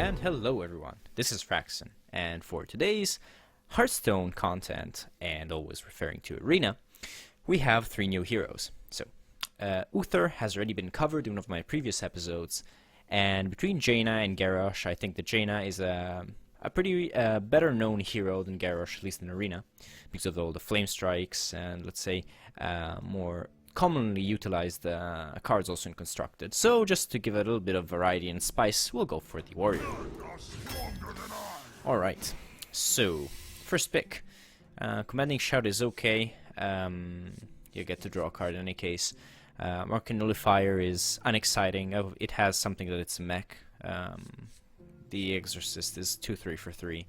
And hello everyone, this is Fraxon, and for today's Hearthstone content, and always referring to Arena, we have 3 new heroes. So, Uther has already been covered in one of my previous episodes, and between Jaina and Garrosh, I think that Jaina is a pretty better known hero than Garrosh, at least in Arena, because of all the flame strikes and, let's say, more commonly utilized cards also in Constructed. So just to give it a little bit of variety and spice, we'll go for the warrior. Alright, so first pick. Commanding Shout is okay. You get to draw a card in any case. Marking Nullifier is unexciting. It has something that it's a mech. The Exorcist is 2/3 for 3.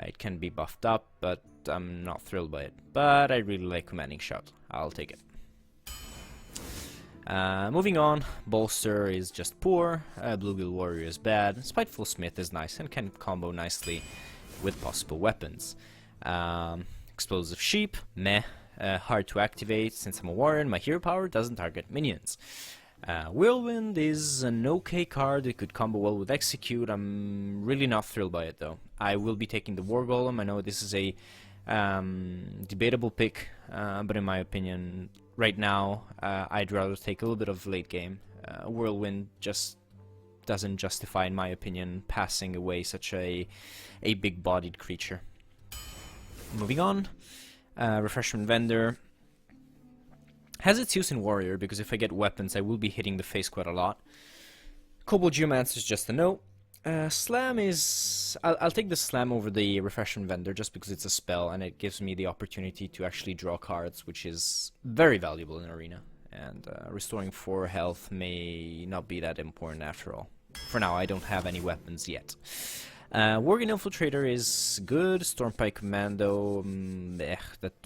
It can be buffed up, but I'm not thrilled by it. But I really like Commanding Shout. I'll take it. Moving on, Bolster is just poor, Bluegill Warrior is bad, Spiteful Smith is nice and can combo nicely with possible weapons. Explosive Sheep, meh, hard to activate since I'm a warrior and my hero power doesn't target minions. Whirlwind is an okay card, it could combo well with Execute. I'm really not thrilled by it though. I will be taking the War Golem. I know this is a debatable pick, but in my opinion, right now, I'd rather take a little bit of late game. Whirlwind just doesn't justify, in my opinion, passing away such a big-bodied creature. Moving on, Refreshment Vendor has its use in Warrior, because if I get weapons, I will be hitting the face quite a lot. Kobold Geomancer is just a no. Slam is... I'll take the Slam over the Refreshment Vendor just because it's a spell and it gives me the opportunity to actually draw cards, which is very valuable in Arena. And restoring 4 health may not be that important after all. For now, I don't have any weapons yet. Worgen Infiltrator is good. Stormpike Commando...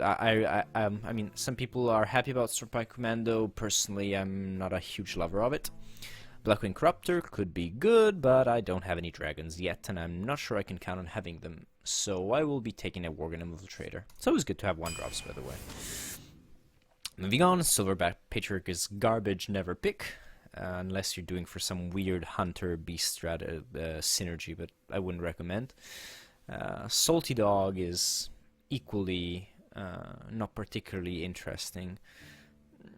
I mean, some people are happy about Stormpike Commando. Personally, I'm not a huge lover of it. Blackwing Corruptor could be good, but I don't have any dragons yet, and I'm not sure I can count on having them. So I will be taking a Worgen Infiltrator. It's always good to have 1-drops, by the way. Moving on, Silverback Patriarch is garbage, never pick. Unless you're doing for some weird Hunter Beast synergy, but I wouldn't recommend. Salty Dog is equally not particularly interesting.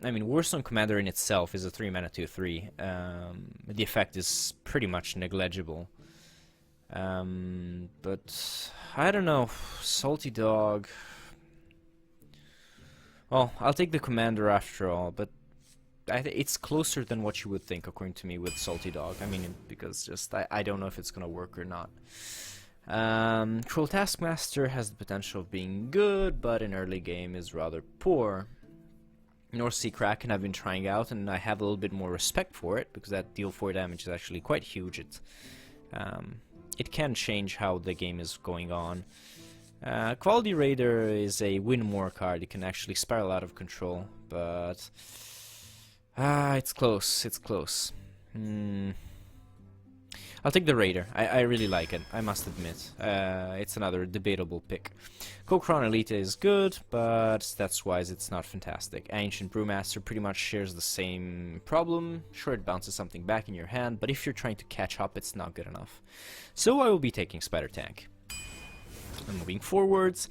I mean, Warstone Commander in itself is a 3-mana 2/3. The effect is pretty much negligible. But I don't know, Salty Dog. Well, I'll take the Commander after all, but it's closer than what you would think, according to me, with Salty Dog. I mean, because just I don't know if it's gonna work or not. Troll Taskmaster has the potential of being good, but in early game is rather poor. North Sea Kraken I've been trying out, and I have a little bit more respect for it, because that deal 4 damage is actually quite huge. It can change how the game is going on. Quality Raider is a win more card. It can actually spiral out of control, but... it's close, it's close. I'll take the Raider. I really like it, I must admit. It's another debatable pick. Kokron Elite is good, but stats-wise it's not fantastic. Ancient Brewmaster pretty much shares the same problem. Sure, it bounces something back in your hand, but if you're trying to catch up, it's not good enough. So I will be taking Spider Tank. And moving forwards,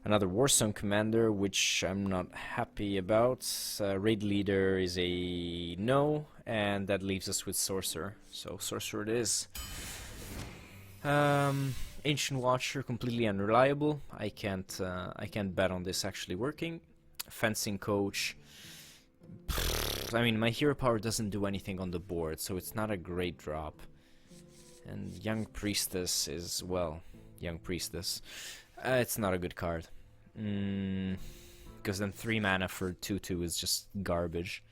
another Warstone Commander, which I'm not happy about. Raid Leader is a no, and that leaves us with Sorcerer. So Sorcerer it is. Ancient Watcher, completely unreliable. I can't bet on this actually working. Fencing Coach. I mean, my hero power doesn't do anything on the board, so it's not a great drop. And Young Priestess is, well, Young Priestess. It's not a good card. Because then 3 mana for 2/2 is just garbage.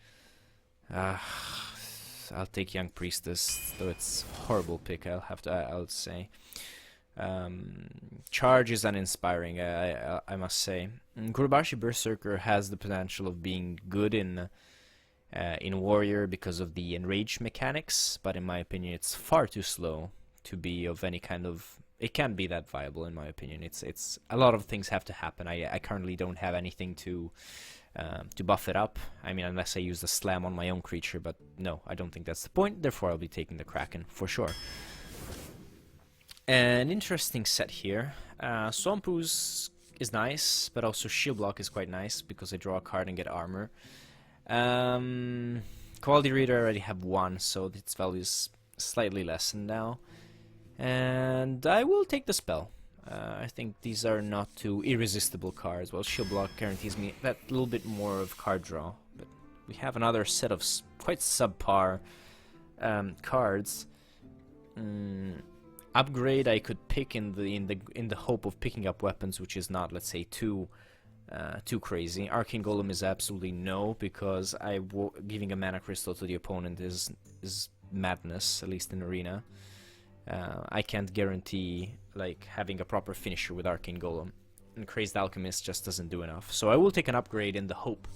I'll take Young Priestess, though it's a horrible pick, I'll say. Charge is uninspiring, I must say. Gurubashi Berserker has the potential of being good in Warrior because of the enrage mechanics, but in my opinion it's far too slow to be of any kind of... It can't be that viable, in my opinion. It's a lot of things have to happen. I currently don't have anything to buff it up. I mean, unless I use the slam on my own creature, but no, I don't think that's the point. Therefore, I'll be taking the Kraken for sure. An interesting set here. Swamp Ooze is nice, but also Shield Block is quite nice because I draw a card and get armor. Quality Reader I already have one, so its value is slightly lessened now. And I will take the spell. I think these are not too irresistible cards. Well, Shield Block guarantees me that little bit more of card draw, but we have another set of quite subpar cards. Upgrade I could pick in the hope of picking up weapons, which is not, let's say, too crazy. Arcane Golem is absolutely no, because giving a mana crystal to the opponent is madness, at least in Arena. I can't guarantee like having a proper finisher with Arcane Golem, and Crazed Alchemist just doesn't do enough. So I will take an upgrade in the hope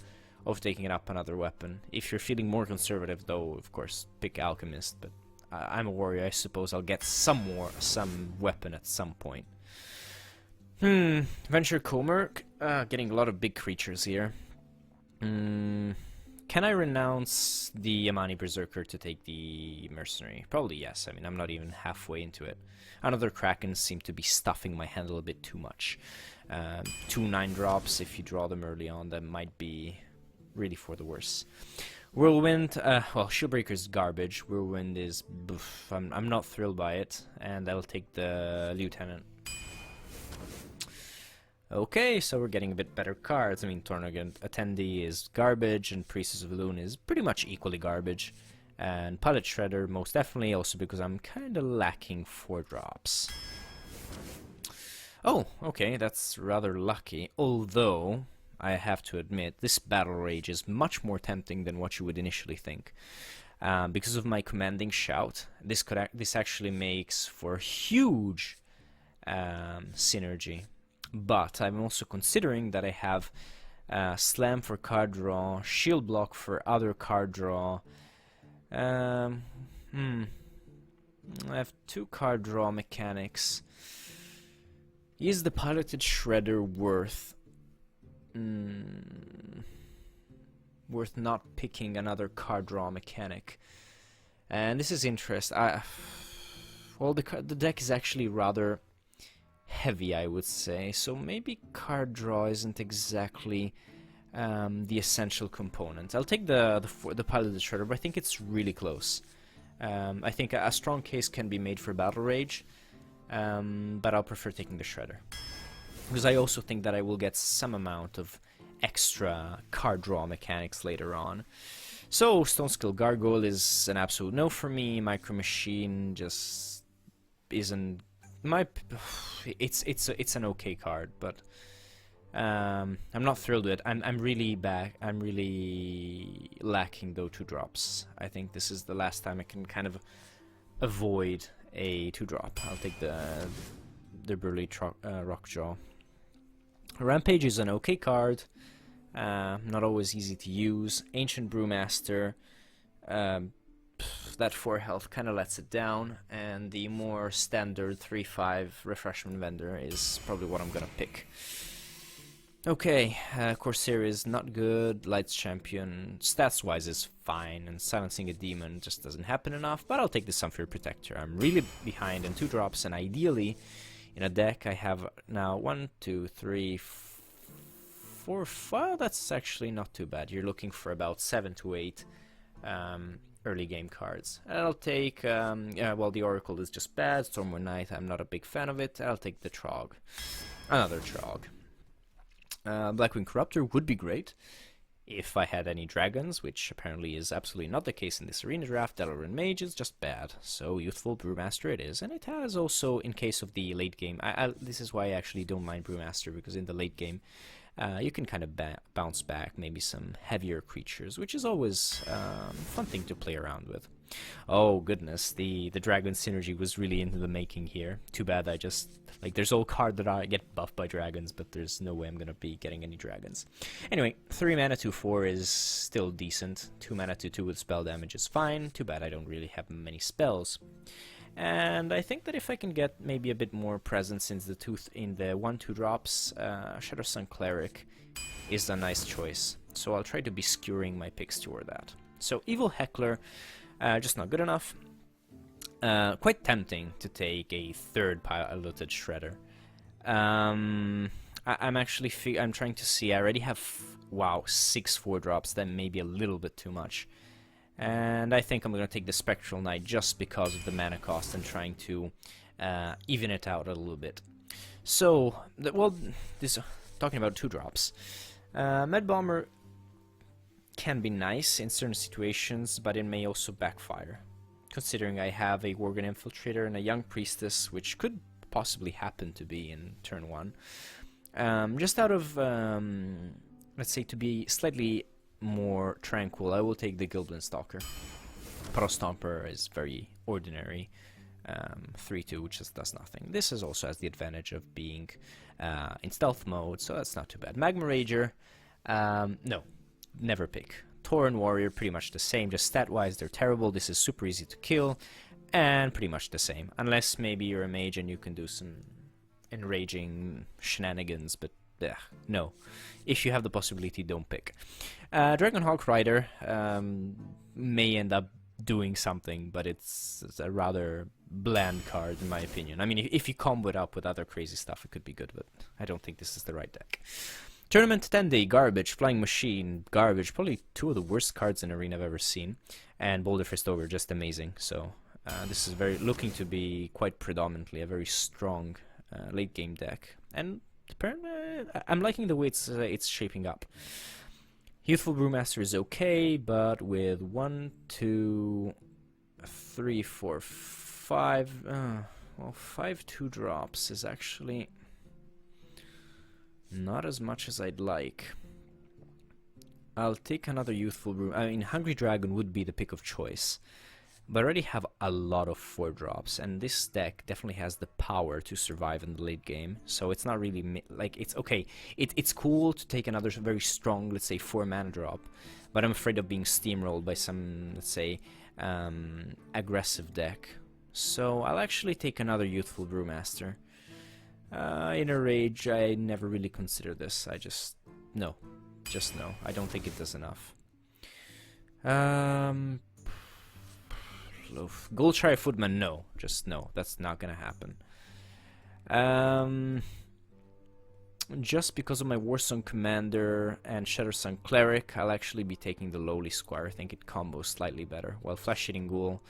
of taking up another weapon. If you're feeling more conservative, though, of course, pick Alchemist, but I'm a warrior, I suppose I'll get some weapon at some point. Venture Comerc, getting a lot of big creatures here. Can I renounce the Amani Berserker to take the Mercenary? Probably yes. I mean, I'm not even halfway into it. Another Kraken seem to be stuffing my hand a little bit too much. 2 9-drops, if you draw them early on, that might be really for the worse. Whirlwind, well, Shieldbreaker is garbage. Whirlwind is, I'm not thrilled by it, and I'll take the Lieutenant. Okay, so we're getting a bit better cards. I mean, Tornagant Attendee is garbage, and Priestess of Elune is pretty much equally garbage. And Pilot Shredder, most definitely, also because I'm kind of lacking 4-drops. Oh, okay, that's rather lucky, although I have to admit, this Battle Rage is much more tempting than what you would initially think. Because of my Commanding Shout, this actually makes for huge synergy. But I'm also considering that I have Slam for card draw, Shield Block for other card draw. I have 2 card draw mechanics. Is the Piloted Shredder worth not picking another card draw mechanic? And this is interesting. Well, the deck is actually rather heavy, I would say, so maybe card draw isn't exactly the essential component. I'll take the Piloted Shredder, but I think it's really close. I think a strong case can be made for Battle Rage, but I'll prefer taking the Shredder, because I also think that I will get some amount of extra card draw mechanics later on. So Stone Skill Gargoyle is an absolute no for me. Micro Machine just isn't it's an okay card, but I'm not thrilled with it. I'm really lacking those 2-drops. I think this is the last time I can kind of avoid a 2-drop. I'll take the Burly Rockjaw. Rampage is an okay card, not always easy to use. Ancient Brewmaster, that 4 health kind of lets it down, and the more standard 3/5 Refreshment Vendor is probably what I'm gonna pick. Okay, Corsair is not good. Lights Champion, stats-wise, is fine, and Silencing a Demon just doesn't happen enough, but I'll take the Sunfear Protector. I'm really behind in 2-drops, and ideally, in a deck, I have now 1, 2, 3, 4, 5. That's actually not too bad. You're looking for about 7 to 8 early game cards. I'll take, well, the Oracle is just bad. Stormwind Knight, I'm not a big fan of it. I'll take the Trog. Another Trog. Blackwing Corruptor would be great if I had any dragons, which apparently is absolutely not the case in this arena draft. Dalaran Mage is just bad, so Youthful Brewmaster it is. And it has also, in case of the late game, this is why I actually don't mind Brewmaster, because in the late game, you can kind of bounce back maybe some heavier creatures, which is always fun thing to play around with. Oh goodness, the dragon synergy was really into the making here. Too bad I just, like, there's all card that I get buffed by dragons, but there's no way I'm gonna be getting any dragons. Anyway, 3 mana 2/4 is still decent. 2 mana 2/2 with spell damage is fine. Too bad I don't really have many spells. And I think that if I can get maybe a bit more presence in the 1/2 drops, Shadow Sun Cleric is a nice choice. So I'll try to be skewering my picks toward that. So Evil Heckler, just not good enough. quite tempting to take a third piloted shredder. I'm actually I'm trying to see. I already have wow 6 4-drops. That may be a little bit too much, and I think I'm gonna take the Spectral Knight just because of the mana cost and trying to even it out a little bit. So, well, this talking about 2-drops. Med Bomber can be nice in certain situations, but it may also backfire. Considering I have a Worgen Infiltrator and a Young Priestess, which could possibly happen to be in turn 1. Just out of, let's say, to be slightly more tranquil, I will take the Gilblin Stalker. Pro Stomper is very ordinary. 3-2, which just does nothing. This is also has the advantage of being in stealth mode, so that's not too bad. Magma Rager, no, never pick. Tauren Warrior, pretty much the same, just stat-wise they're terrible. This is super easy to kill, and pretty much the same. Unless maybe you're a mage and you can do some enraging shenanigans, but no. If you have the possibility, don't pick. Dragonhawk Rider may end up doing something, but it's a rather bland card in my opinion. I mean, if you combo it up with other crazy stuff, it could be good, but I don't think this is the right deck. Tournament 10-day, Garbage, Flying Machine, Garbage, probably 2 of the worst cards in Arena I've ever seen, and Boulder Fist Ogre, just amazing. So this is looking to be quite predominantly a very strong late game deck, and apparently I'm liking the way it's shaping up. Youthful Brewmaster is okay, but with 1, 2, 3, 4, 5, well, 5 2-drops is actually not as much as I'd like. I'll take another Youthful Brew. I mean, Hungry Dragon would be the pick of choice, but I already have a lot of 4-drops, and this deck definitely has the power to survive in the late game. So it's not really like it's okay. It's cool to take another very strong, let's say, 4-mana drop, but I'm afraid of being steamrolled by some, let's say, aggressive deck. So I'll actually take another Youthful Brewmaster. Inner Rage, I never really considered this. No. I don't think it does enough. Goldshire Footman, no. Just no. That's not gonna happen. Just because of my Warsong Commander and Shadowsun Cleric, I'll actually be taking the Lowly Squire. I think it combos slightly better. While Flesh Eating Ghoul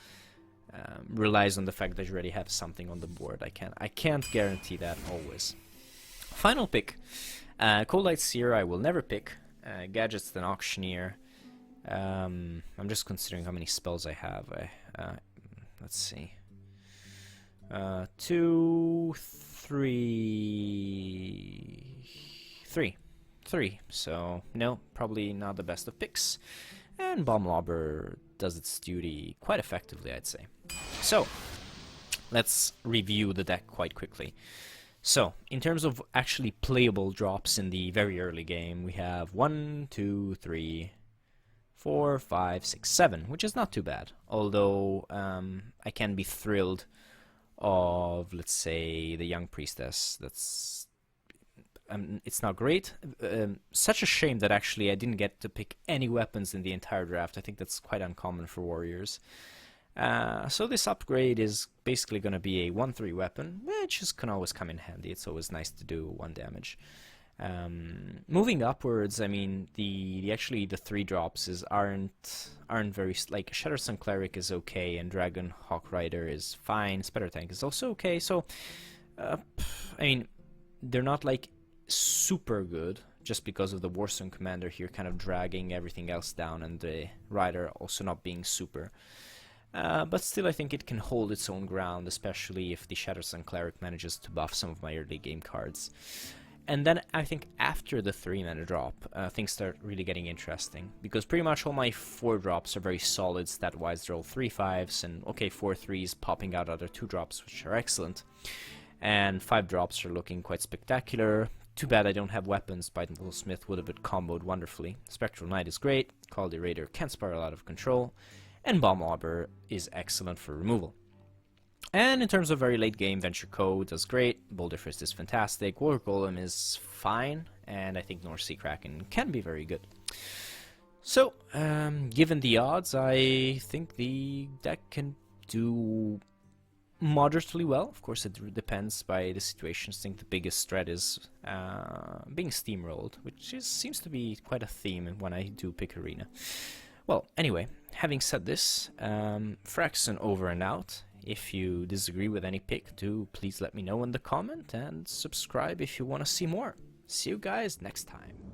relies on the fact that you already have something on the board. I can't guarantee that always. Final pick. Cold Light Seer I will never pick. Gadgets than Auctioneer. I'm just considering how many spells I have. Let's see. 2, 3. So no, probably not the best of picks. And Bomb Lobber does its duty quite effectively, I'd say. So let's review the deck quite quickly. So, in terms of actually playable drops in the very early game, we have 1, 2, 3, 4, 5, 6, 7, which is not too bad. Although I can be thrilled of, let's say, the Young Priestess. That's it's not great. Such a shame that actually I didn't get to pick any weapons in the entire draft. I think that's quite uncommon for warriors. So this upgrade is basically going to be a 1/3 weapon, which can always come in handy. It's always nice to do 1 damage. Moving upwards, I mean, the 3-drops aren't very, like, Shadowsun Cleric is okay, and Dragonhawk Rider is fine. Spider Tank is also okay. So, I mean, they're not like super good, just because of the Warsong Commander here kind of dragging everything else down, and the Rider also not being super. But still, I think it can hold its own ground, especially if the Shadowsun Cleric manages to buff some of my early game cards. And then I think after the 3-mana drop, things start really getting interesting, because pretty much all my 4-drops are very solid stat-wise. They're all 3/5s, and okay, 4/3s popping out other 2-drops, which are excellent. And 5-drops are looking quite spectacular. Too bad I don't have weapons. Bite Smith would have been comboed wonderfully. Spectral Knight is great. Quality Raider can't spiral out of control. And Bomb Lobber is excellent for removal. And in terms of very late game, Venture Code does great. Boulder Fist is fantastic. War Golem is fine. And I think North Sea Kraken can be very good. So, given the odds, I think the deck can do moderately well. Of course, it depends by the situations. I think the biggest threat is being steamrolled, which seems to be quite a theme when I do pick Arena. Well, anyway, having said this, Fraxon over and out. If you disagree with any pick, do please let me know in the comment, and subscribe if you want to see more. See you guys next time.